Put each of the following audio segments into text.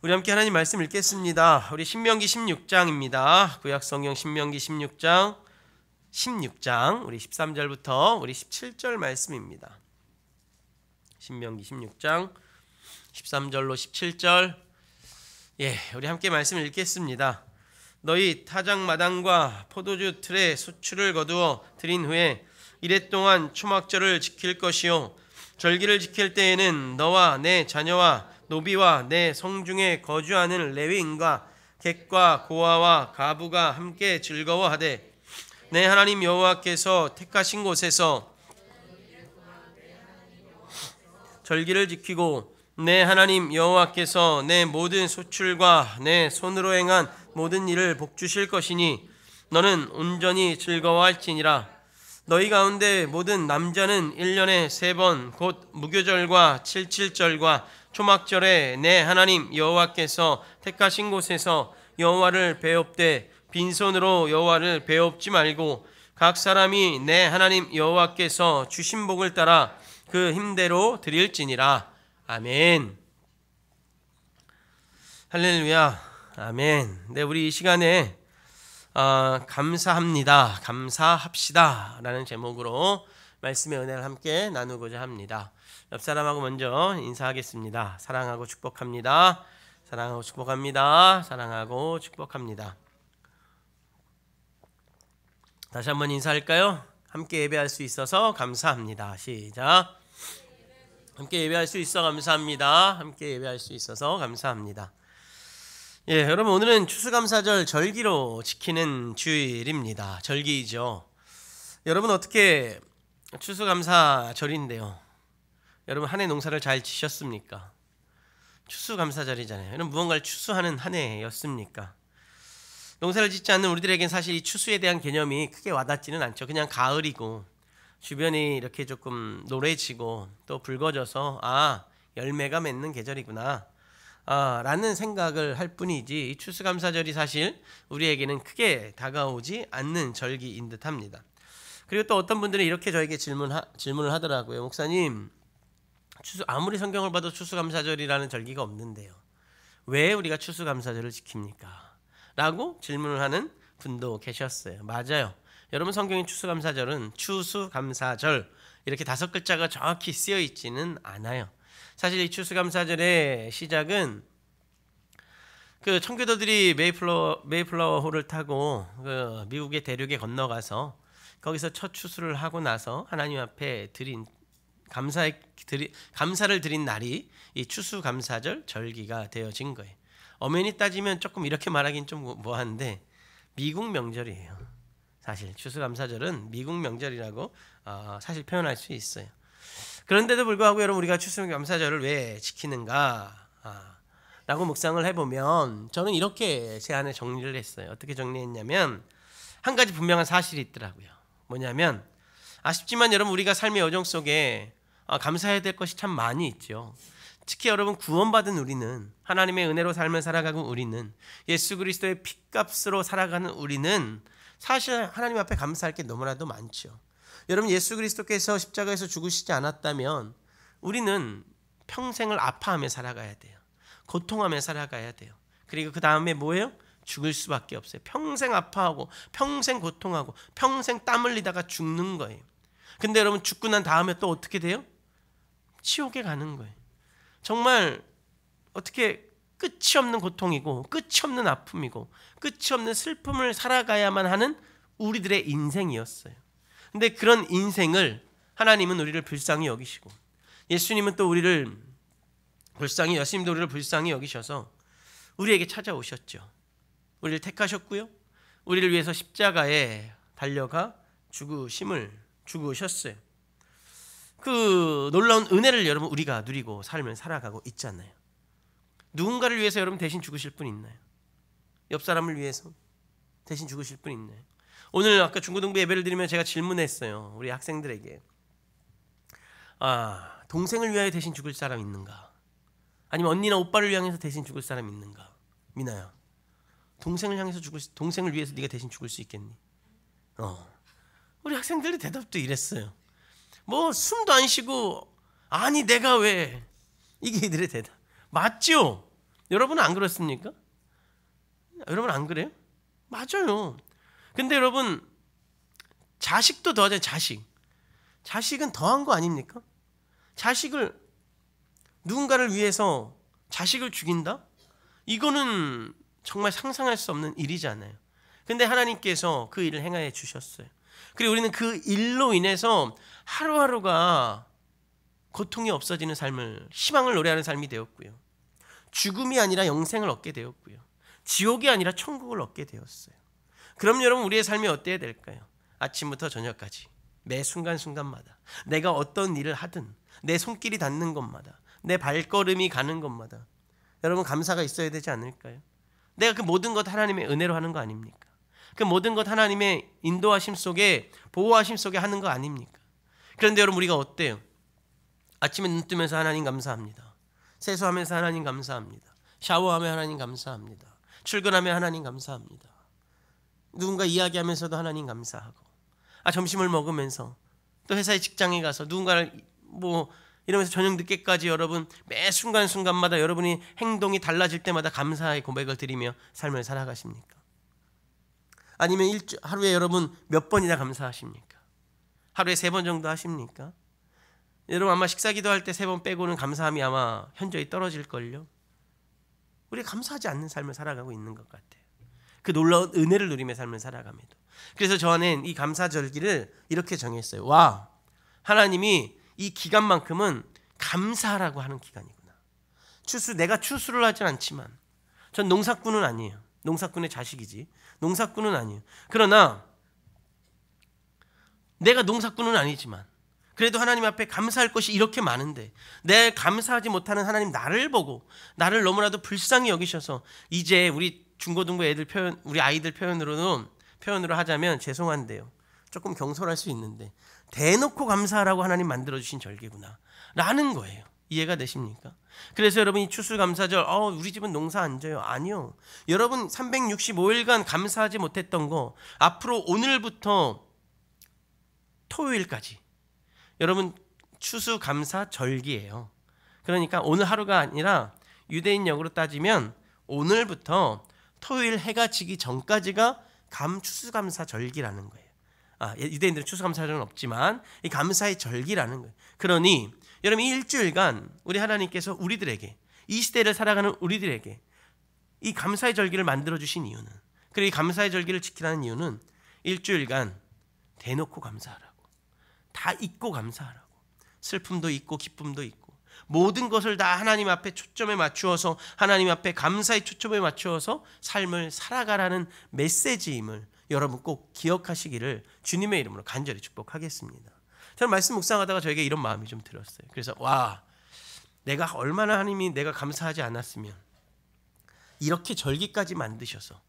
우리 함께 하나님 말씀 읽겠습니다. 우리 신명기 16장입니다. 구약성경 신명기 16장 우리 13절부터 우리 17절 말씀입니다. 신명기 16장 13절로 17절. 우리 함께 말씀 읽겠습니다. 너희 타작마당과 포도주 틀에 수출을 거두어 들인 후에 이레 동안 초막절을 지킬 것이요 절기를 지킬 때에는 너와 내 자녀와 노비와 내 성중에 거주하는 레위인과 객과 고아와 가부가 함께 즐거워하되 내 하나님 여호와께서 택하신 곳에서 절기를 지키고 내 하나님 여호와께서 내 모든 소출과 내 손으로 행한 모든 일을 복주실 것이니 너는 온전히 즐거워할지니라. 너희 가운데 모든 남자는 1년에 3번 곧 무교절과 칠칠절과 초막절에 내 하나님 여호와께서 택하신 곳에서 여호와를 배웁되 빈손으로 여호와를 배웁지 말고 각 사람이 내 하나님 여호와께서 주신 복을 따라 그 힘대로 드릴지니라. 아멘. 할렐루야. 아멘. 우리 이 시간에 감사합니다, 감사합시다 라는 제목으로 말씀의 은혜를 함께 나누고자 합니다. 옆 사람하고 먼저 인사하겠습니다. 사랑하고 축복합니다. 사랑하고 축복합니다. 사랑하고 축복합니다. 다시 한번 인사할까요? 함께 예배할 수 있어서 감사합니다. 시작. 함께 예배할 수 있어 감사합니다. 함께 예배할 수 있어서 감사합니다. 여러분, 오늘은 추수감사절 절기로 지키는 주일입니다. 절기이죠. 여러분, 어떻게 추수감사절인데요, 여러분 한 해 농사를 잘 지셨습니까? 추수감사절이잖아요. 여러분, 무언가를 추수하는 한 해였습니까? 농사를 짓지 않는 우리들에겐 사실 이 추수에 대한 개념이 크게 와닿지는 않죠. 그냥 가을이고 주변이 이렇게 조금 노래지고 또 붉어져서 열매가 맺는 계절이구나 라는 생각을 할 뿐이지, 이 추수감사절이 사실 우리에게는 크게 다가오지 않는 절기인 듯합니다. 그리고 또 어떤 분들은 이렇게 저에게 질문을 하더라고요. 목사님, 아무리 성경을 봐도 추수감사절이라는 절기가 없는데요, 왜 우리가 추수감사절을 지킵니까? 라고 질문을 하는 분도 계셨어요. 맞아요. 여러분, 성경의 추수감사절은 추수감사절 이렇게 5글자가 정확히 쓰여 있지는 않아요. 사실 이 추수감사절의 시작은 그 청교도들이 메이플라워호를 타고 그 미국의 대륙에 건너가서 거기서 첫 추수를 하고 나서 하나님 앞에 감사를 드린 날이 이 추수감사절 절기가 되어진 거예요. 엄연히 따지면 조금 이렇게 말하긴 좀 뭐한데 미국 명절이에요. 사실 추수감사절은 미국 명절이라고 사실 표현할 수 있어요. 그런데도 불구하고 여러분, 우리가 추수감사절을 왜 지키는가 라고 묵상을 해보면 저는 이렇게 제 안에 정리를 했어요. 어떻게 정리했냐면, 한 가지 분명한 사실이 있더라고요. 뭐냐면, 아쉽지만 여러분, 우리가 삶의 여정 속에 감사해야 될 것이 참 많이 있죠. 특히 여러분, 구원받은 우리는, 하나님의 은혜로 삶을 살아가고 우리는, 예수 그리스도의 핏값으로 살아가는 우리는 사실 하나님 앞에 감사할 게 너무나도 많죠. 여러분, 예수 그리스도께서 십자가에서 죽으시지 않았다면 우리는 평생을 아파하며 살아가야 돼요. 고통하며 살아가야 돼요. 그리고 그 다음에 뭐예요? 죽을 수밖에 없어요. 평생 아파하고 평생 고통하고 평생 땀 흘리다가 죽는 거예요. 근데 여러분, 죽고 난 다음에 또 어떻게 돼요? 지옥에 가는 거예요. 정말 어떻게 끝이 없는 고통이고 끝이 없는 아픔이고 끝이 없는 슬픔을 살아가야만 하는 우리들의 인생이었어요. 근데 그런 인생을 하나님은 우리를 불쌍히 여기시고, 예수님은 또 예수님도 우리를 불쌍히 여기셔서 우리에게 찾아오셨죠. 우리를 택하셨고요, 우리를 위해서 십자가에 달려가 죽으셨어요. 그 놀라운 은혜를 여러분, 우리가 누리고 삶을 살아가고 있잖아요. 누군가를 위해서 여러분 대신 죽으실 분 있나요? 옆 사람을 위해서 대신 죽으실 분 있나요? 오늘 아까 중고등부 예배를 드리면 제가 질문했어요. 우리 학생들에게, 동생을 위하여 대신 죽을 사람 있는가? 아니면 언니나 오빠를 위해서 대신 죽을 사람 있는가? 미나야, 동생을 위해서 네가 대신 죽을 수 있겠니? 우리 학생들의 대답도 이랬어요. 뭐 숨도 안 쉬고, 아니 내가 왜, 이게 이들의 대답. 맞죠? 여러분은 안 그렇습니까? 여러분 안 그래요? 맞아요. 근데 여러분 자식도 더하잖아요. 자식은 더한 거 아닙니까? 자식을 누군가를 위해서 자식을 죽인다? 이거는 정말 상상할 수 없는 일이잖아요. 근데 하나님께서 그 일을 행하여 주셨어요. 그리고 우리는 그 일로 인해서 하루하루가 고통이 없어지는 삶을, 희망을 노래하는 삶이 되었고요. 죽음이 아니라 영생을 얻게 되었고요. 지옥이 아니라 천국을 얻게 되었어요. 그럼 여러분 우리의 삶이 어때야 될까요? 아침부터 저녁까지 매 순간순간마다 내가 어떤 일을 하든 내 손길이 닿는 것마다 내 발걸음이 가는 것마다 여러분 감사가 있어야 되지 않을까요? 내가 그 모든 것 하나님의 은혜로 하는 거 아닙니까? 그 모든 것 하나님의 인도하심 속에, 보호하심 속에 하는 거 아닙니까? 그런데 여러분 우리가 어때요? 아침에 눈 뜨면서 하나님 감사합니다. 세수하면서 하나님 감사합니다. 샤워하며 하나님 감사합니다. 출근하며 하나님 감사합니다. 누군가 이야기하면서도 하나님 감사하고, 점심을 먹으면서 또 회사에 직장에 가서 누군가를 이러면서 저녁 늦게까지 여러분 매 순간순간마다 여러분이 행동이 달라질 때마다 감사의 고백을 드리며 삶을 살아가십니까? 아니면 하루에 여러분 몇 번이나 감사하십니까? 하루에 3번 정도 하십니까? 여러분 아마 식사기도 할 때 3번 빼고는 감사함이 아마 현저히 떨어질걸요. 우리가 감사하지 않는 삶을 살아가고 있는 것 같아요. 그 놀라운 은혜를 누리며 삶을 살아갑니다. 그래서 저는 이 감사절기를 이렇게 정했어요. 와, 하나님이 이 기간만큼은 감사하라고 하는 기간이구나. 내가 추수를 하진 않지만, 전 농사꾼은 아니에요. 농사꾼의 자식이지. 농사꾼은 아니에요. 그러나 내가 농사꾼은 아니지만 그래도 하나님 앞에 감사할 것이 이렇게 많은데 내 감사하지 못하는 하나님 나를 보고 나를 너무나도 불쌍히 여기셔서 이제 우리 중고등부 우리 아이들 표현으로 하자면 죄송한데요. 조금 경솔할 수 있는데 대놓고 감사하라고 하나님 만들어주신 절기구나 라는 거예요. 이해가 되십니까? 그래서 여러분 이 추수감사절 우리 집은 농사 안 져요. 아니요. 여러분 365일간 감사하지 못했던 거 앞으로 오늘부터 토요일까지 여러분 추수감사절기예요. 그러니까 오늘 하루가 아니라 유대인 역으로 따지면 오늘부터 토요일 해가 지기 전까지가 추수감사절기라는 거예요. 유대인들은 추수감사절은 없지만 이 감사의 절기라는 거예요. 그러니 여러분 이 일주일간 우리 하나님께서 우리들에게 이 시대를 살아가는 우리들에게 이 감사의 절기를 만들어주신 이유는, 그리고 이 감사의 절기를 지키라는 이유는 일주일간 대놓고 감사하라고, 다 잊고 감사하라고, 슬픔도 있고 기쁨도 있고 모든 것을 다 하나님 앞에 초점에 맞추어서 하나님 앞에 감사의 초점에 맞추어서 삶을 살아가라는 메시지임을 여러분 꼭 기억하시기를 주님의 이름으로 간절히 축복하겠습니다. 저는 말씀 묵상하다가 저에게 이런 마음이 좀 들었어요. 그래서 내가 얼마나 하나님이 내가 감사하지 않았으면 이렇게 절기까지 만드셔서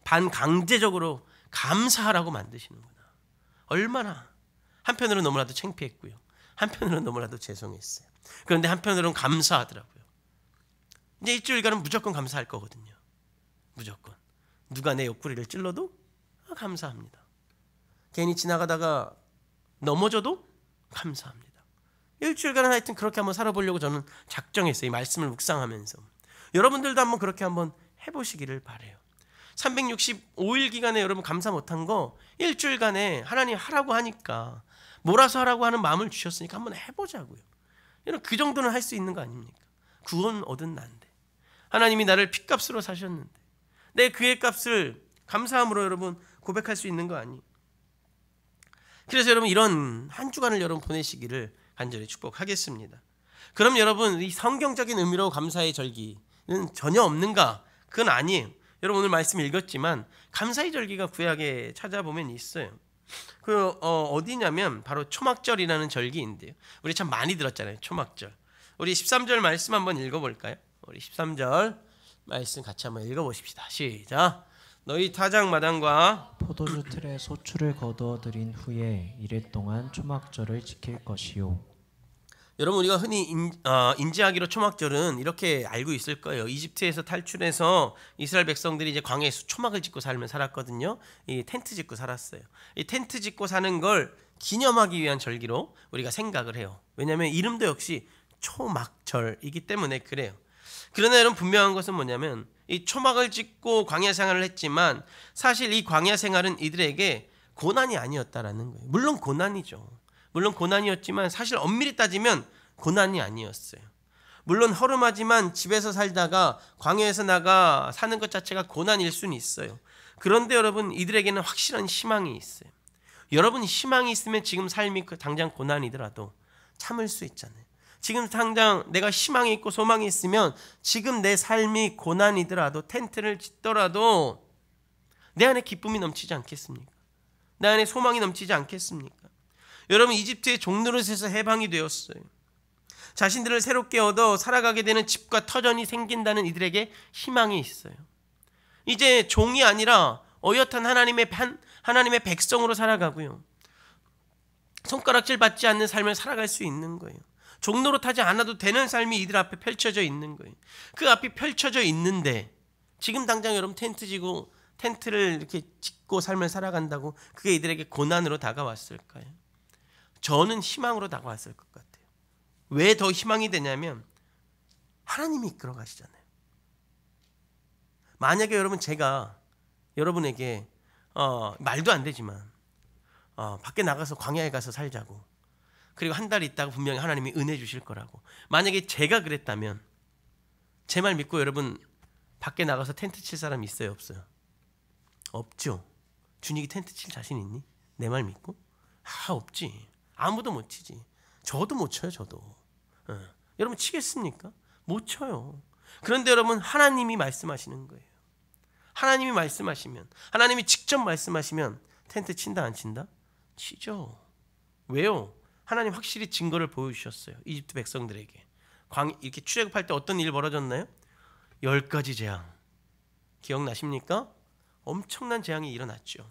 반강제적으로 감사하라고 만드시는구나. 얼마나 한편으로는 너무나도 창피했고요. 한편으로는 너무나도 죄송했어요. 그런데 한편으로는 감사하더라고요. 이제 일주일간은 무조건 감사할 거거든요. 무조건. 누가 내 옆구리를 찔러도 감사합니다. 괜히 지나가다가 넘어져도 감사합니다. 일주일간은 하여튼 그렇게 한번 살아보려고 저는 작정했어요. 이 말씀을 묵상하면서. 여러분들도 한번 그렇게 한번 해보시기를 바라요. 365일 기간에 여러분 감사 못한 거 일주일간에 하나님 하라고 하니까 몰아서 하라고 하는 마음을 주셨으니까 한번 해보자고요. 여러분 그 정도는 할 수 있는 거 아닙니까? 구원 얻은 난데 하나님이 나를 핏값으로 사셨는데 내 그의 값을 감사함으로 여러분 고백할 수 있는 거 아니에요? 그래서 여러분 이런 한 주간을 여러분 보내시기를 간절히 축복하겠습니다. 그럼 여러분 이 성경적인 의미로 감사의 절기는 전혀 없는가? 그건 아니에요. 여러분 오늘 말씀 읽었지만 감사의 절기가 구약에 찾아보면 있어요. 어디냐면 바로 초막절이라는 절기인데요. 우리 참 많이 들었잖아요. 초막절. 우리 13절 말씀 한번 읽어볼까요? 우리 13절 말씀 같이 한번 읽어보십시다. 시작. 너희 타작 마당과 포도주 틀에 소출을 거두어 들인 후에 이래 동안 초막절을 지킬 것이요. 여러분 우리가 흔히 인지하기로 초막절은 이렇게 알고 있을 거예요. 이집트에서 탈출해서 이스라엘 백성들이 이제 광야에서 초막을 짓고 삶을 살았거든요. 이 텐트 짓고 살았어요. 이 텐트 짓고 사는 걸 기념하기 위한 절기로 우리가 생각을 해요. 왜냐하면 이름도 역시 초막절이기 때문에 그래요. 그러나 여러분 분명한 것은 뭐냐면 이 초막을 짓고 광야 생활을 했지만 사실 이 광야 생활은 이들에게 고난이 아니었다라는 거예요. 물론 고난이죠. 물론 고난이었지만 사실 엄밀히 따지면 고난이 아니었어요. 물론 허름하지만 집에서 살다가 광야에서 나가 사는 것 자체가 고난일 수는 있어요. 그런데 여러분 이들에게는 확실한 희망이 있어요. 여러분 희망이 있으면 지금 삶이 당장 고난이더라도 참을 수 있잖아요. 지금 당장 내가 희망이 있고 소망이 있으면 지금 내 삶이 고난이더라도 텐트를 짓더라도 내 안에 기쁨이 넘치지 않겠습니까? 내 안에 소망이 넘치지 않겠습니까? 여러분 이집트의 종노릇에서 해방이 되었어요. 자신들을 새롭게 얻어 살아가게 되는 집과 터전이 생긴다는 이들에게 희망이 있어요. 이제 종이 아니라 어엿한 하나님의 백성으로 살아가고요. 손가락질 받지 않는 삶을 살아갈 수 있는 거예요. 종노릇하지 않아도 되는 삶이 이들 앞에 펼쳐져 있는 거예요. 그 앞이 펼쳐져 있는데 지금 당장 여러분 텐트를 이렇게 짓고 삶을 살아간다고 그게 이들에게 고난으로 다가왔을까요? 저는 희망으로 다가왔을 것 같아요. 왜 더 희망이 되냐면 하나님이 이끌어 가시잖아요. 만약에 여러분 제가 여러분에게 말도 안 되지만 밖에 나가서 광야에 가서 살자고 그리고 한 달 있다가 분명히 하나님이 은혜 주실 거라고 만약에 제가 그랬다면 제 말 믿고 여러분 밖에 나가서 텐트 칠 사람 있어요 없어요? 없죠. 준익이 텐트 칠 자신 있니? 내 말 믿고? 없지. 아무도 못 치지. 저도 못 쳐요. 저도. 여러분 치겠습니까? 못 쳐요. 그런데 여러분 하나님이 말씀하시는 거예요. 하나님이 말씀하시면 하나님이 직접 말씀하시면 텐트 친다 안 친다? 치죠. 왜요? 하나님 확실히 증거를 보여주셨어요. 이집트 백성들에게. 이렇게 출애굽할 때 어떤 일이 벌어졌나요? 10가지 재앙. 기억나십니까? 엄청난 재앙이 일어났죠.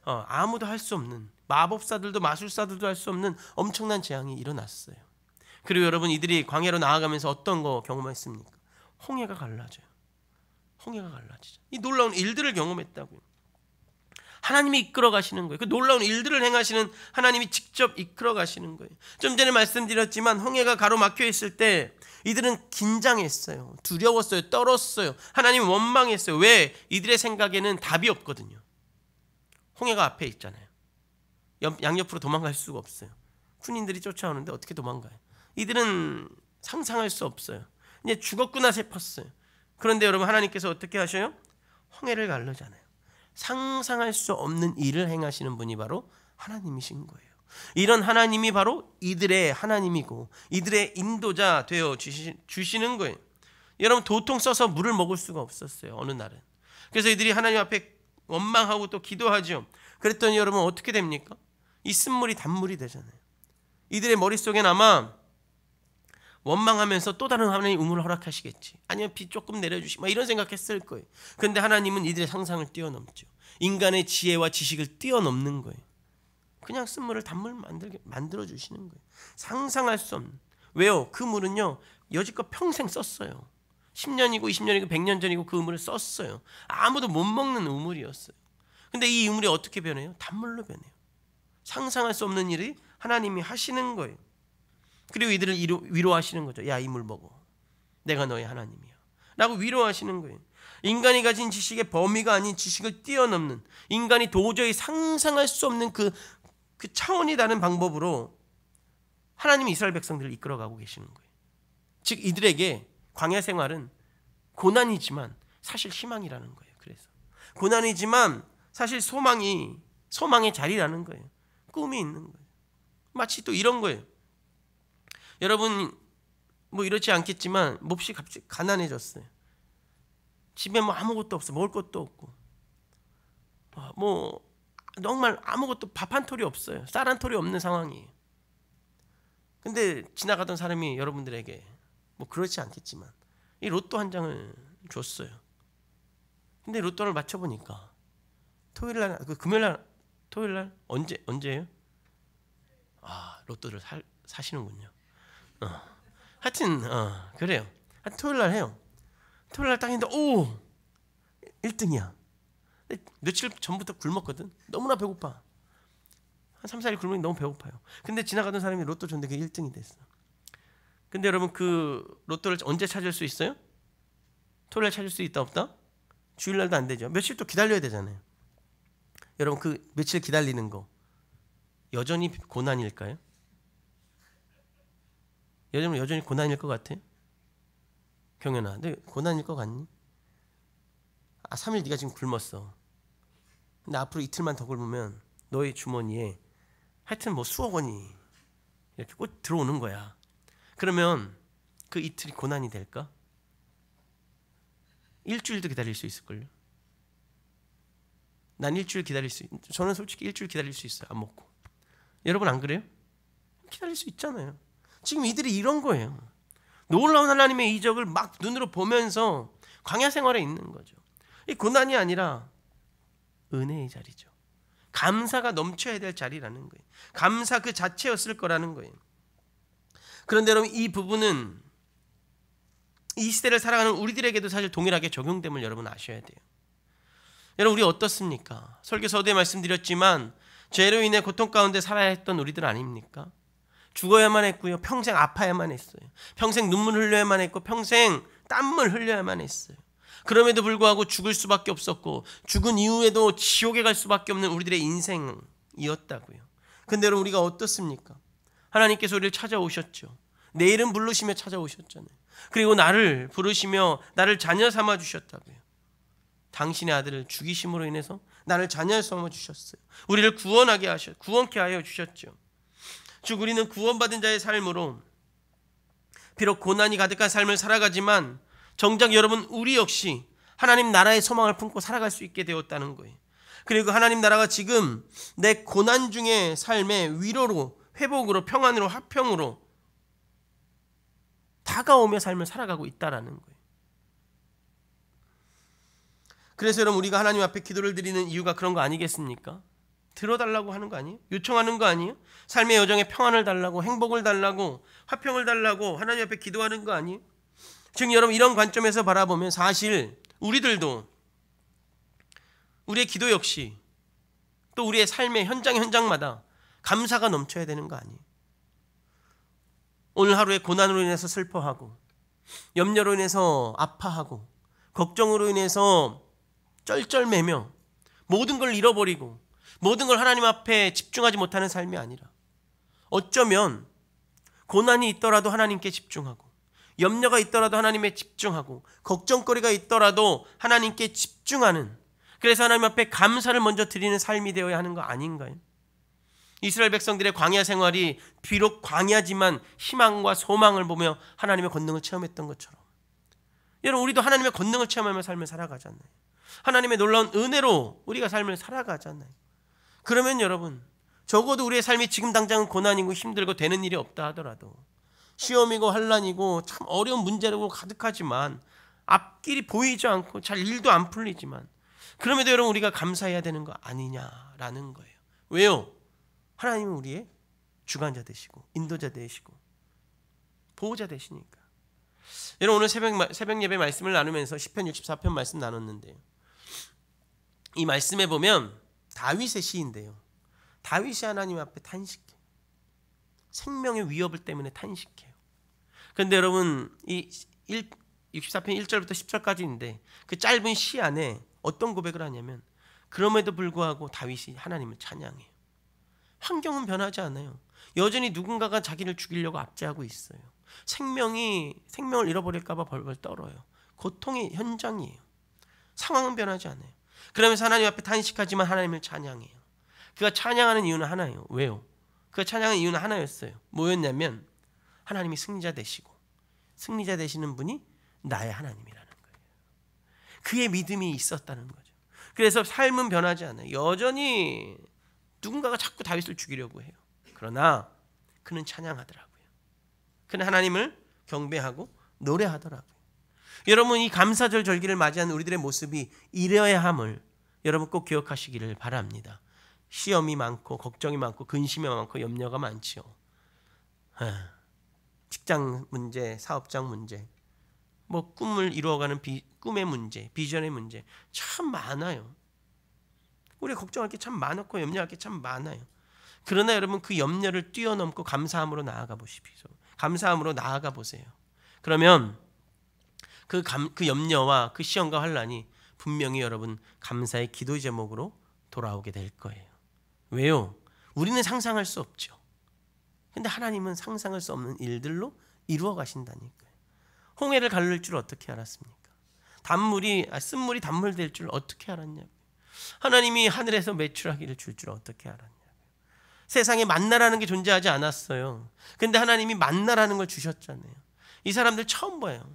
아무도 할 수 없는 마법사들도 마술사들도 할 수 없는 엄청난 재앙이 일어났어요. 그리고 여러분 이들이 광야로 나아가면서 어떤 거 경험했습니까? 홍해가 갈라져요. 홍해가 갈라지죠. 이 놀라운 일들을 경험했다고요. 하나님이 이끌어 가시는 거예요. 그 놀라운 일들을 행하시는 하나님이 직접 이끌어 가시는 거예요. 좀 전에 말씀드렸지만 홍해가 가로막혀 있을 때 이들은 긴장했어요. 두려웠어요. 떨었어요. 하나님 원망했어요. 왜? 이들의 생각에는 답이 없거든요. 홍해가 앞에 있잖아요. 양옆으로 도망갈 수가 없어요. 군인들이 쫓아오는데 어떻게 도망가요? 이들은 상상할 수 없어요. 이제 죽었구나 싶었어요. 그런데 여러분 하나님께서 어떻게 하셔요? 홍해를 가르잖아요. 상상할 수 없는 일을 행하시는 분이 바로 하나님이신 거예요. 이런 하나님이 바로 이들의 하나님이고 이들의 인도자 되어 주시는 거예요. 여러분 도통 써서 물을 먹을 수가 없었어요. 어느 날은. 그래서 이들이 하나님 앞에 원망하고 또 기도하죠. 그랬더니 여러분 어떻게 됩니까? 이 쓴물이 단물이 되잖아요. 이들의 머릿속엔 아마 원망하면서 또 다른 하나님 우물을 허락하시겠지. 아니면 비 조금 내려주시. 이런 생각했을 거예요. 그런데 하나님은 이들의 상상을 뛰어넘죠. 인간의 지혜와 지식을 뛰어넘는 거예요. 그냥 쓴물을 단물 만들어 주시는 거예요. 상상할 수 없는. 왜요? 그 물은요 여지껏 평생 썼어요. 10년이고 20년이고 100년 전이고 그 우물을 썼어요. 아무도 못 먹는 우물이었어요. 근데 이 우물이 어떻게 변해요? 단물로 변해요. 상상할 수 없는 일이 하나님이 하시는 거예요. 그리고 이들을 위로하시는 거죠. 야, 이 물 먹어. 내가 너의 하나님이야. 라고 위로하시는 거예요. 인간이 가진 지식의 범위가 아닌 지식을 뛰어넘는 인간이 도저히 상상할 수 없는 그 차원이 다른 방법으로 하나님이 이스라엘 백성들을 이끌어가고 계시는 거예요. 즉 이들에게 광야 생활은 고난이지만 사실 희망이라는 거예요. 그래서 고난이지만 사실 소망의 자리라는 거예요. 꿈이 있는 거예요. 마치 또 이런 거예요. 여러분 이렇지 않겠지만 몹시 갑자기 가난해졌어요. 집에 아무것도 없어. 먹을 것도 없고 정말 아무것도 밥 한 톨이 없어요. 쌀 한 톨이 없는 상황이에요. 근데 지나가던 사람이 여러분들에게 그렇지 않겠지만 이 로또 한 장을 줬어요. 근데 로또를 맞춰보니까 토요일날 토요일날 언제예요? 로또를 사시는군요. 하여튼 그래요. 토요일날 해요. 토요일날 딱 했는데 1등이야. 며칠 전부터 굶었거든. 너무나 배고파. 한 3, 4일 굶으니 너무 배고파요. 근데 지나가던 사람이 로또 줬는데 그게 1등이 됐어. 근데 여러분 그 로또를 언제 찾을 수 있어요? 토요일날 찾을 수 있다 없다? 주일날도 안 되죠. 며칠 또 기다려야 되잖아요. 여러분 그 며칠 기다리는 거 여전히 고난일까요? 여전히 고난일 것 같아? 경연아, 근데 고난일 것 같니? 3일 네가 지금 굶었어. 근데 앞으로 이틀만 더 굶으면 너의 주머니에 하여튼 뭐 수억 원이 이렇게 꼭 들어오는 거야. 그러면 그 이틀이 고난이 될까? 일주일도 기다릴 수 있을걸요. 난 일주일 기다릴 수 저는 솔직히 일주일 기다릴 수 있어요. 안 먹고. 여러분 안 그래요? 기다릴 수 있잖아요. 지금 이들이 이런 거예요. 놀라운 하나님의 이적을 막 눈으로 보면서 광야 생활에 있는 거죠. 이 고난이 아니라 은혜의 자리죠. 감사가 넘쳐야 될 자리라는 거예요. 감사 그 자체였을 거라는 거예요. 그런데 여러분 이 부분은 이 시대를 살아가는 우리들에게도 사실 동일하게 적용됨을 여러분 아셔야 돼요. 여러분 우리 어떻습니까? 설교 서두에 말씀드렸지만 죄로 인해 고통 가운데 살아야 했던 우리들 아닙니까? 죽어야만 했고요. 평생 아파야만 했어요. 평생 눈물 흘려야만 했고 평생 땀을 흘려야만 했어요. 그럼에도 불구하고 죽을 수밖에 없었고 죽은 이후에도 지옥에 갈 수밖에 없는 우리들의 인생이었다고요. 근데 여러분 우리가 어떻습니까? 하나님께서 우리를 찾아오셨죠. 내 이름 부르시며 찾아오셨잖아요. 그리고 나를 부르시며 나를 자녀 삼아 주셨다고요. 당신의 아들을 죽이심으로 인해서 나를 자녀 삼아 주셨어요. 우리를 구원케 하여 주셨죠. 즉 우리는 구원받은 자의 삶으로 비록 고난이 가득한 삶을 살아가지만 정작 여러분 우리 역시 하나님 나라의 소망을 품고 살아갈 수 있게 되었다는 거예요. 그리고 하나님 나라가 지금 내 고난 중의 삶의 위로로 회복으로 평안으로 화평으로 다가오며 삶을 살아가고 있다라는 거예요. 그래서 여러분 우리가 하나님 앞에 기도를 드리는 이유가 그런 거 아니겠습니까? 들어달라고 하는 거 아니에요? 요청하는 거 아니에요? 삶의 여정에 평안을 달라고 행복을 달라고 화평을 달라고 하나님 앞에 기도하는 거 아니에요? 즉 여러분 이런 관점에서 바라보면 사실 우리들도 우리의 기도 역시 또 우리의 삶의 현장마다 감사가 넘쳐야 되는 거 아니에요? 오늘 하루의 고난으로 인해서 슬퍼하고 염려로 인해서 아파하고 걱정으로 인해서 쩔쩔매며 모든 걸 잃어버리고 모든 걸 하나님 앞에 집중하지 못하는 삶이 아니라 어쩌면 고난이 있더라도 하나님께 집중하고 염려가 있더라도 하나님에 집중하고 걱정거리가 있더라도 하나님께 집중하는, 그래서 하나님 앞에 감사를 먼저 드리는 삶이 되어야 하는 거 아닌가요? 이스라엘 백성들의 광야 생활이 비록 광야지만 희망과 소망을 보며 하나님의 권능을 체험했던 것처럼 여러분 우리도 하나님의 권능을 체험하며 삶을 살아가잖아요. 하나님의 놀라운 은혜로 우리가 삶을 살아가잖아요. 그러면 여러분 적어도 우리의 삶이 지금 당장은 고난이고 힘들고 되는 일이 없다 하더라도 시험이고 환난이고 참 어려운 문제로 가득하지만 앞길이 보이지 않고 잘 일도 안 풀리지만 그럼에도 여러분 우리가 감사해야 되는 거 아니냐라는 거예요. 왜요? 하나님은 우리의 주관자 되시고 인도자 되시고 보호자 되시니까. 여러분 오늘 새벽 예배 말씀을 나누면서 시편 64편 말씀 나눴는데요. 이 말씀에 보면 다윗의 시인데요. 다윗이 하나님 앞에 탄식해요. 생명의 위협을 때문에 탄식해요. 그런데 여러분 이 64편 1절부터 10절까지인데 그 짧은 시 안에 어떤 고백을 하냐면 그럼에도 불구하고 다윗이 하나님을 찬양해요. 환경은 변하지 않아요. 여전히 누군가가 자기를 죽이려고 압제하고 있어요. 생명을 잃어버릴까 봐 벌벌 떨어요. 고통의 현장이에요. 상황은 변하지 않아요. 그러면서 하나님 앞에 탄식하지만 하나님을 찬양해요. 그가 찬양하는 이유는 하나예요. 왜요? 그가 찬양하는 이유는 하나였어요. 뭐였냐면 하나님이 승리자 되시고 승리자 되시는 분이 나의 하나님이라는 거예요. 그의 믿음이 있었다는 거죠. 그래서 삶은 변하지 않아요. 여전히 누군가가 자꾸 다윗을 죽이려고 해요. 그러나 그는 찬양하더라고요. 그는 하나님을 경배하고 노래하더라고요. 여러분 이 감사절 절기를 맞이하는 우리들의 모습이 이래야 함을 여러분 꼭 기억하시기를 바랍니다. 시험이 많고 걱정이 많고 근심이 많고 염려가 많지요. 직장 문제, 사업장 문제, 뭐 꿈을 이루어가는 꿈의 문제, 비전의 문제 참 많아요. 우리 걱정할 게 참 많았고 염려할 게 참 많아요. 그러나 여러분 그 염려를 뛰어넘고 감사함으로 나아가 보십시오. 감사함으로 나아가 보세요. 그러면 그 염려와 그 시험과 환난이 분명히 여러분 감사의 기도의 제목으로 돌아오게 될 거예요. 왜요? 우리는 상상할 수 없죠. 근데 하나님은 상상할 수 없는 일들로 이루어 가신다니까요. 홍해를 가를 줄 어떻게 알았습니까? 쓴물이 단물 될 줄 어떻게 알았냐고요. 하나님이 하늘에서 메추라기를 줄 줄 어떻게 알았냐고요. 세상에 만나라는 게 존재하지 않았어요. 근데 하나님이 만나라는 걸 주셨잖아요. 이 사람들 처음 봐요.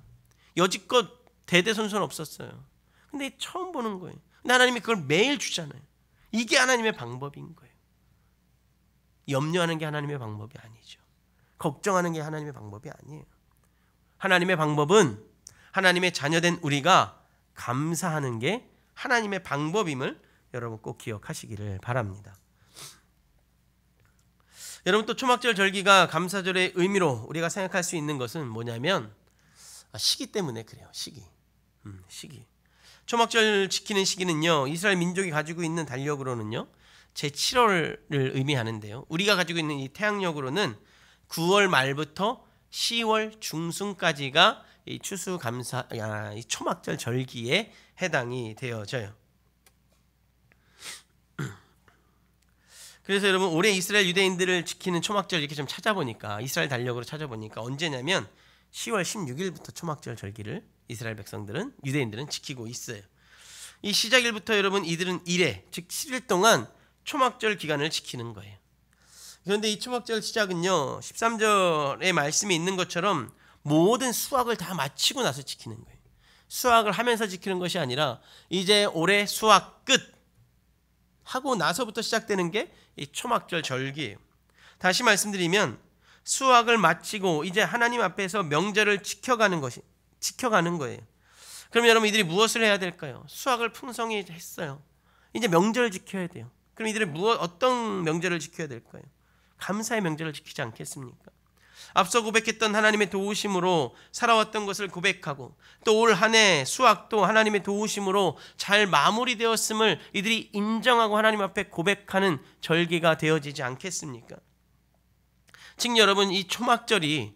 여지껏 대대손손 없었어요. 근데 처음 보는 거예요. 근데 하나님이 그걸 매일 주잖아요. 이게 하나님의 방법인 거예요. 염려하는 게 하나님의 방법이 아니죠. 걱정하는 게 하나님의 방법이 아니에요. 하나님의 방법은 하나님의 자녀된 우리가 감사하는 게 하나님의 방법임을 여러분 꼭 기억하시기를 바랍니다. 여러분 또 초막절 절기가 감사절의 의미로 우리가 생각할 수 있는 것은 뭐냐면 시기 때문에 그래요. 시기. 초막절 지키는 시기는요, 이스라엘 민족이 가지고 있는 달력으로는요 제7월을 의미하는데요, 우리가 가지고 있는 이 태양력으로는 9월 말부터 10월 중순까지가 이 추수감사 이 초막절 절기에 해당이 되어져요. 그래서 여러분 올해 이스라엘 유대인들을 지키는 초막절 이렇게 좀 찾아보니까, 이스라엘 달력으로 찾아보니까 언제냐면 10월 16일부터 초막절 절기를 이스라엘 백성들은, 유대인들은 지키고 있어요. 이 시작일부터 여러분 이들은 1회, 즉 7일 동안 초막절 기간을 지키는 거예요. 그런데 이 초막절 시작은요 13절에 말씀이 있는 것처럼 모든 수확을 다 마치고 나서 지키는 거예요. 수확을 하면서 지키는 것이 아니라 이제 올해 수확 끝 하고 나서부터 시작되는 게 이 초막절 절기예요. 다시 말씀드리면 수확을 마치고 이제 하나님 앞에서 명절을 지켜가는 거예요. 그럼 여러분 이들이 무엇을 해야 될까요? 수확을 풍성히 했어요. 이제 명절을 지켜야 돼요. 그럼 이들이 어떤 명절을 지켜야 될까요? 감사의 명절을 지키지 않겠습니까? 앞서 고백했던 하나님의 도우심으로 살아왔던 것을 고백하고 또 올 한 해 수확도 하나님의 도우심으로 잘 마무리되었음을 이들이 인정하고 하나님 앞에 고백하는 절기가 되어지지 않겠습니까? 즉 여러분 이 초막절이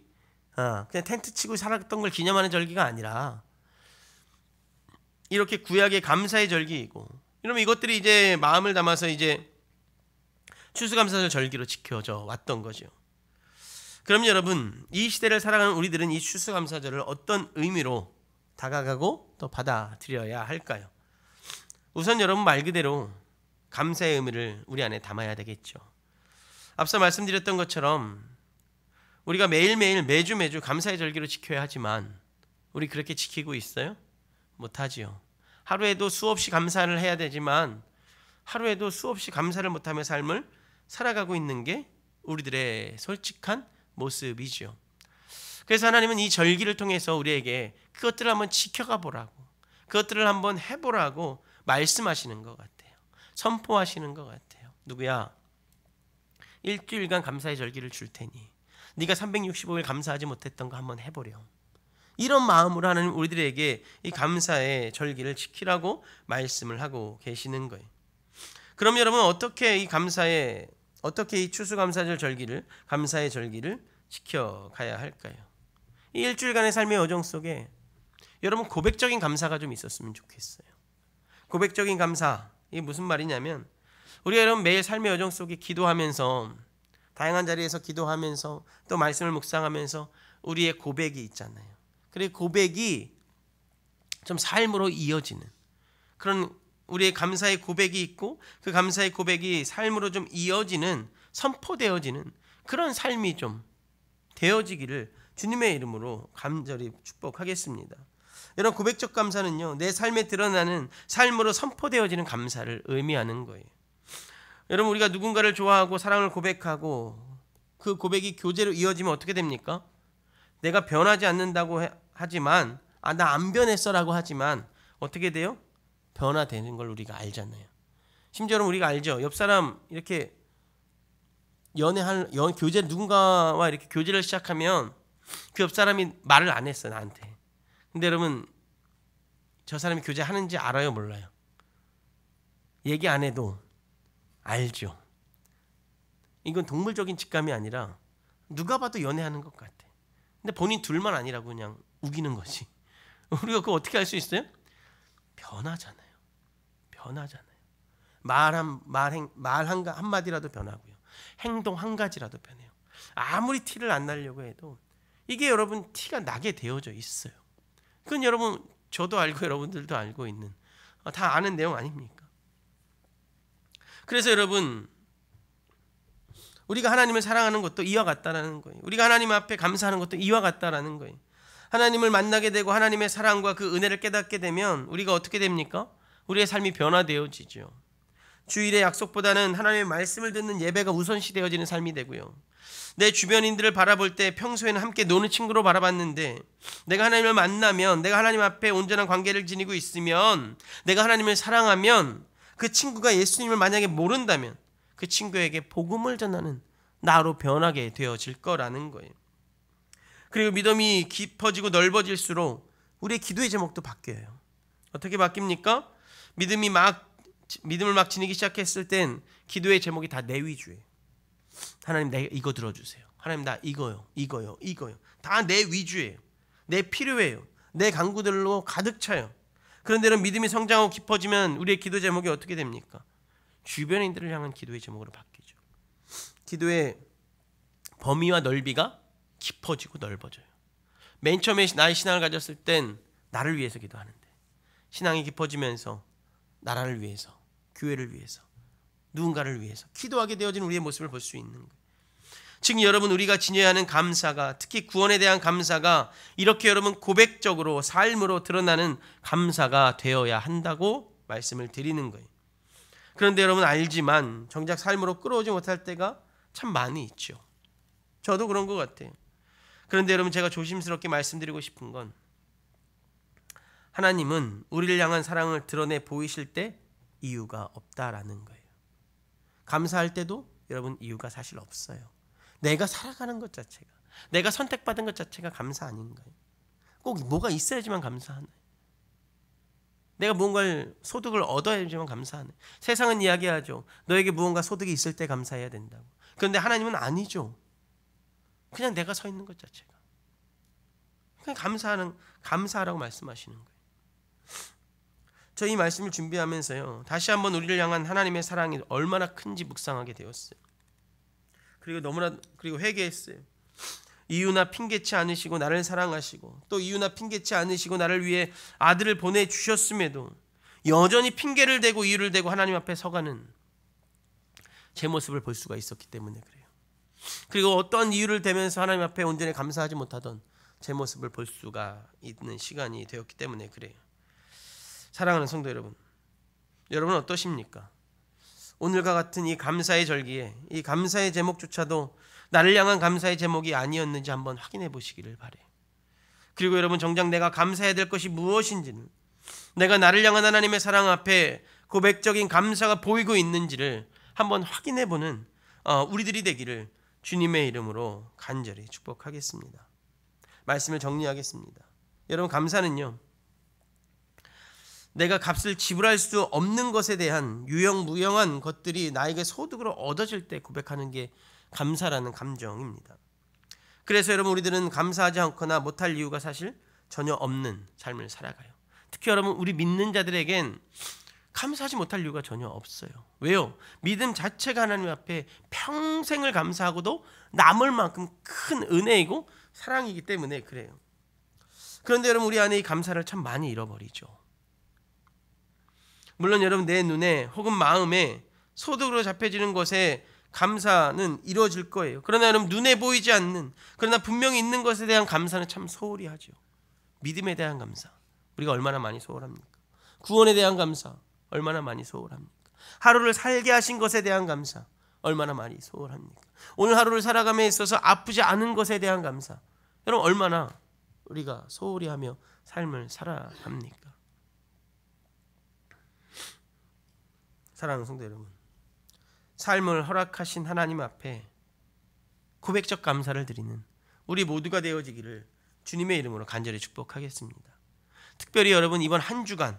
그냥 텐트 치고 살았던 걸 기념하는 절기가 아니라 이렇게 구약의 감사의 절기이고, 이러면 이것들이 이제 마음을 담아서 이제 추수감사절 절기로 지켜져 왔던 거죠. 그럼 여러분 이 시대를 살아가는 우리들은 이 추수감사절을 어떤 의미로 다가가고 또 받아들여야 할까요? 우선 여러분 말 그대로 감사의 의미를 우리 안에 담아야 되겠죠. 앞서 말씀드렸던 것처럼 우리가 매일매일 매주 감사의 절기로 지켜야 하지만 우리 그렇게 지키고 있어요? 못하지요. 하루에도 수없이 감사를 해야 되지만 하루에도 수없이 감사를 못하며 삶을 살아가고 있는 게 우리들의 솔직한 모습이죠. 그래서 하나님은 이 절기를 통해서 우리에게 그것들을 한번 지켜가 보라고, 그것들을 한번 해보라고 말씀하시는 것 같아요. 선포하시는 것 같아요. 누구야? 일주일간 감사의 절기를 줄 테니 네가 365일 감사하지 못했던 거 한번 해보렴. 이런 마음으로 하나님 우리들에게 이 감사의 절기를 지키라고 말씀을 하고 계시는 거예요. 그럼 여러분 어떻게 이 추수감사절 절기를, 감사의 절기를 지켜가야 할까요? 이 일주일간의 삶의 여정 속에 여러분 고백적인 감사가 좀 있었으면 좋겠어요. 고백적인 감사, 이게 무슨 말이냐면 우리가 여러분 매일 삶의 여정 속에 기도하면서, 다양한 자리에서 기도하면서 또 말씀을 묵상하면서 우리의 고백이 있잖아요. 그리고 고백이 좀 삶으로 이어지는 그런 우리의 감사의 고백이 있고, 그 감사의 고백이 삶으로 좀 이어지는, 선포되어지는 그런 삶이 좀 되어지기를 주님의 이름으로 간절히 축복하겠습니다. 여러분 고백적 감사는요 내 삶에 드러나는, 삶으로 선포되어지는 감사를 의미하는 거예요. 여러분 우리가 누군가를 좋아하고 사랑을 고백하고 그 고백이 교제로 이어지면 어떻게 됩니까? 내가 변하지 않는다고 하지만 나 안 변했어라고 하지만 어떻게 돼요? 변화되는 걸 우리가 알잖아요. 심지어 우리가 알죠. 옆 사람 이렇게 교제, 누군가와 이렇게 교제를 시작하면 그 옆 사람이 말을 안 했어 나한테. 근데 여러분 저 사람이 교제하는지 알아요, 몰라요? 얘기 안 해도 알죠. 이건 동물적인 직감이 아니라 누가 봐도 연애하는 것 같아. 근데 본인 둘만 아니라고 그냥 우기는 거지. 우리가 그거 어떻게 할 수 있어요? 변하잖아요. 말 한마디라도 변하고요. 행동 한 가지라도 변해요. 아무리 티를 안 내려고 해도 이게 여러분 티가 나게 되어져 있어요. 그건 여러분 저도 알고 여러분들도 알고 있는 다 아는 내용 아닙니까? 그래서 여러분 우리가 하나님을 사랑하는 것도 이와 같다라는 거예요. 우리가 하나님 앞에 감사하는 것도 이와 같다라는 거예요. 하나님을 만나게 되고 하나님의 사랑과 그 은혜를 깨닫게 되면 우리가 어떻게 됩니까? 우리의 삶이 변화되어지죠. 주일의 약속보다는 하나님의 말씀을 듣는 예배가 우선시되어지는 삶이 되고요. 내 주변인들을 바라볼 때 평소에는 함께 노는 친구로 바라봤는데 내가 하나님을 만나면, 내가 하나님 앞에 온전한 관계를 지니고 있으면, 내가 하나님을 사랑하면 그 친구가 예수님을 만약에 모른다면 그 친구에게 복음을 전하는 나로 변하게 되어질 거라는 거예요. 그리고 믿음이 깊어지고 넓어질수록 우리의 기도의 제목도 바뀌어요. 어떻게 바뀝니까? 믿음을 막 지니기 시작했을 땐 기도의 제목이 다 내 위주예요. 하나님 내 이거 들어주세요. 하나님 나 이거요. 다 내 위주예요. 내 필요해요. 내 간구들로 가득 차요. 그런데 이런 믿음이 성장하고 깊어지면 우리의 기도 제목이 어떻게 됩니까? 주변인들을 향한 기도의 제목으로 바뀌죠. 기도의 범위와 넓이가 깊어지고 넓어져요. 맨 처음에 나의 신앙을 가졌을 땐 나를 위해서 기도하는데 신앙이 깊어지면서 나라를 위해서, 교회를 위해서, 누군가를 위해서 기도하게 되어진 우리의 모습을 볼 수 있는 거예요. 지금 여러분 우리가 지녀야 하는 감사가, 특히 구원에 대한 감사가 이렇게 여러분 고백적으로 삶으로 드러나는 감사가 되어야 한다고 말씀을 드리는 거예요. 그런데 여러분 알지만 정작 삶으로 끌어오지 못할 때가 참 많이 있죠. 저도 그런 것 같아요. 그런데 여러분 제가 조심스럽게 말씀드리고 싶은 건 하나님은 우리를 향한 사랑을 드러내 보이실 때 이유가 없다라는 거예요. 감사할 때도 여러분 이유가 사실 없어요. 내가 살아가는 것 자체가, 내가 선택받은 것 자체가 감사 아닌가요? 꼭 뭐가 있어야지만 감사하나요? 내가 무언가를 소득을 얻어야지만 감사하네. 세상은 이야기하죠. 너에게 무언가 소득이 있을 때 감사해야 된다고. 그런데 하나님은 아니죠. 그냥 내가 서 있는 것 자체가. 그냥 감사하라고 말씀하시는 거예요. 저 이 말씀을 준비하면서요, 다시 한번 우리를 향한 하나님의 사랑이 얼마나 큰지 묵상하게 되었어요. 그리고 회개했어요. 이유나 핑계치 않으시고 나를 사랑하시고 또 이유나 핑계치 않으시고 나를 위해 아들을 보내주셨음에도 여전히 핑계를 대고 이유를 대고 하나님 앞에 서가는 제 모습을 볼 수가 있었기 때문에 그래요. 그리고 어떤 이유를 대면서 하나님 앞에 온전히 감사하지 못하던 제 모습을 볼 수가 있는 시간이 되었기 때문에 그래요. 사랑하는 성도 여러분, 여러분 어떠십니까? 오늘과 같은 이 감사의 절기에 이 감사의 제목조차도 나를 향한 감사의 제목이 아니었는지 한번 확인해 보시기를 바래요. 그리고 여러분 정작 내가 감사해야 될 것이 무엇인지는, 내가 나를 향한 하나님의 사랑 앞에 고백적인 감사가 보이고 있는지를 한번 확인해 보는 우리들이 되기를 주님의 이름으로 간절히 축복하겠습니다. 말씀을 정리하겠습니다. 여러분 감사는요, 내가 값을 지불할 수 없는 것에 대한 유형무형한 것들이 나에게 소득으로 얻어질 때 고백하는 게 감사라는 감정입니다. 그래서 여러분 우리들은 감사하지 않거나 못할 이유가 사실 전혀 없는 삶을 살아가요. 특히 여러분 우리 믿는 자들에겐 감사하지 못할 이유가 전혀 없어요. 왜요? 믿음 자체가 하나님 앞에 평생을 감사하고도 남을 만큼 큰 은혜이고 사랑이기 때문에 그래요. 그런데 여러분 우리 안에 이 감사를 참 많이 잃어버리죠. 물론 여러분 내 눈에 혹은 마음에 소득으로 잡혀지는 것에 감사는 이루어질 거예요. 그러나 여러분 눈에 보이지 않는, 그러나 분명히 있는 것에 대한 감사는 참 소홀히 하죠. 믿음에 대한 감사 우리가 얼마나 많이 소홀합니까? 구원에 대한 감사 얼마나 많이 소홀합니까? 하루를 살게 하신 것에 대한 감사 얼마나 많이 소홀합니까? 오늘 하루를 살아감에 있어서 아프지 않은 것에 대한 감사 여러분 얼마나 우리가 소홀히 하며 삶을 살아갑니까? 사랑하는 성도 여러분, 삶을 허락하신 하나님 앞에 고백적 감사를 드리는 우리 모두가 되어지기를 주님의 이름으로 간절히 축복하겠습니다. 특별히 여러분 이번 한 주간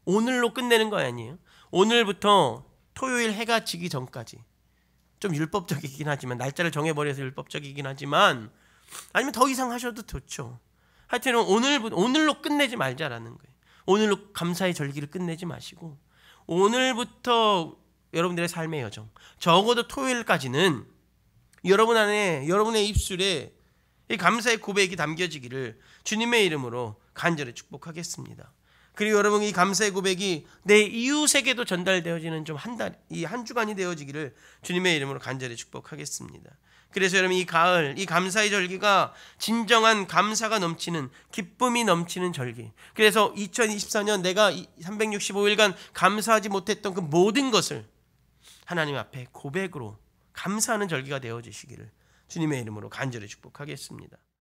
오늘로 끝내는 거 아니에요? 오늘부터 토요일 해가 지기 전까지 좀 율법적이긴 하지만, 날짜를 정해버려서 율법적이긴 하지만 아니면 더 이상 하셔도 좋죠. 하여튼 오늘로 끝내지 말자라는 거예요. 오늘로 감사의 절기를 끝내지 마시고 오늘부터 여러분들의 삶의 여정, 적어도 토요일까지는 여러분 안에, 여러분의 입술에 이 감사의 고백이 담겨지기를 주님의 이름으로 간절히 축복하겠습니다. 그리고 여러분 이 감사의 고백이 내 이웃에게도 전달되어지는 좀 이 한 주간이 되어지기를 주님의 이름으로 간절히 축복하겠습니다. 그래서 여러분 이 가을, 이 감사의 절기가 진정한 감사가 넘치는, 기쁨이 넘치는 절기. 그래서 2024년 내가 365일간 감사하지 못했던 그 모든 것을 하나님 앞에 고백으로 감사하는 절기가 되어지시기를 주님의 이름으로 간절히 축복하겠습니다.